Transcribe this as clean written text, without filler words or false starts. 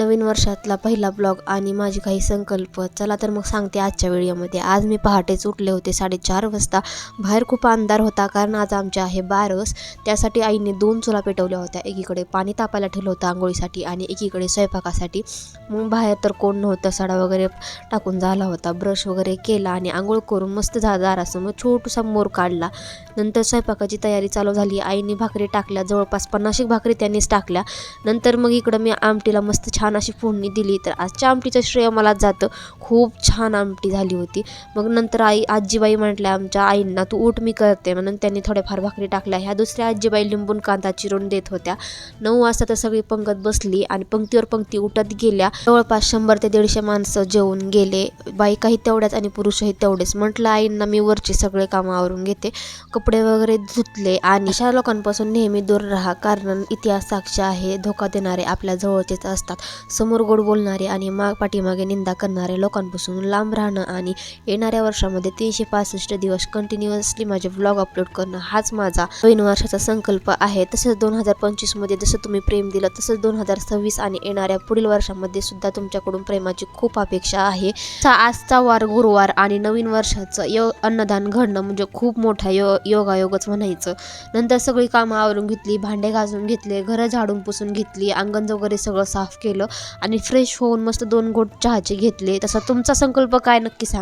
नवीन वर्षातला पहिला ब्लॉग आणि माझे काही संकल्प. चला तर मग सांगते आजच्या व्हिडिओमध्ये. आज मी पहाटेच उठले होते 4:30 वाजता. बाहेर खूप अंधार होता कारण आज आमचे आहे बारस. त्यासाठी आईने 2 चुला पेटवल्या होत्या. एकीकडे पाणी तापायला ठेवलं होतं आंघोळीसाठी आणि एकीकडे स्वयंपाकासाठी. मग बाहेर तर कोण नव्हतं, सडा वगैरे टाकून झाला होता. ब्रश वगैरे केला आणि आंघोळ करून मस्त दारासमोर छोटूसा मोर काढला. नंतर स्वयंपाकाची तयारी चालू झाली. आईने भाकरी टाकल्या, जवळपास 50 भाकरी त्यांनीच टाकल्या. नंतर मग इकडं मी आमटीला मस्त छान अशी फोडणी दिली. तर आजच्या आमटीचं श्रेय मलाच जातं. खूप छान आमटी झाली होती. मग नंतर आजीबाई म्हटल्या आमच्या आईंना, तू उठ मी करते. म्हणून त्यांनी थोड्याफार भाकरी टाकल्या. ह्या दुसऱ्या आजीबाई लिंबून कांदा चिरून देत होत्या. 9 वाजता तर सगळी पंगत बसली आणि पंक्तीवर पंक्ती उठत गेल्या. जवळपास 100 ते 150 माणसं जेवून गेले. बायकाही तेवढ्याच आणि पुरुषही तेवढेच. म्हटलं आईंना मी वरचे सगळे कामं आवरून घेते. कपडे वगैरे धुतले आणि अशा लोकांपासून नेहमी दूर राहा, कारण इतिहास साक्ष आहे, धोका देणारे आपल्या जवळचेच असतात. समोर गोड बोलणारे आणि पाठीमागे निंदा करणारे लोकांपासून लांब राहणं आणि येणाऱ्या वर्षामध्ये 365 दिवस कंटिन्युअसली माझे व्लॉग अपलोड करणं हाच माझा नवीन वर्षाचा संकल्प आहे. तसंच 2025 मध्ये जसं तुम्ही प्रेम दिलं तसंच 2026 आणि येणाऱ्या पुढील वर्षामध्ये सुद्धा तुमच्याकडून प्रेमाची खूप अपेक्षा आहे. आजचा वार गुरुवार आणि नवीन वर्षाचं अन्नदान घडणं म्हणजे खूप मोठा योगायोगच म्हणायचं. नंतर सगळी कामं आवरून घेतली, भांडे घासून घेतले, घरं झाडून पुसून घेतली, अंगण वगैरे सगळं साफ केलं आणि फ्रेश होऊन मस्त 2 घोट चहाचे घेतले. तसा तुमचा संकल्प काय नक्की सांगा.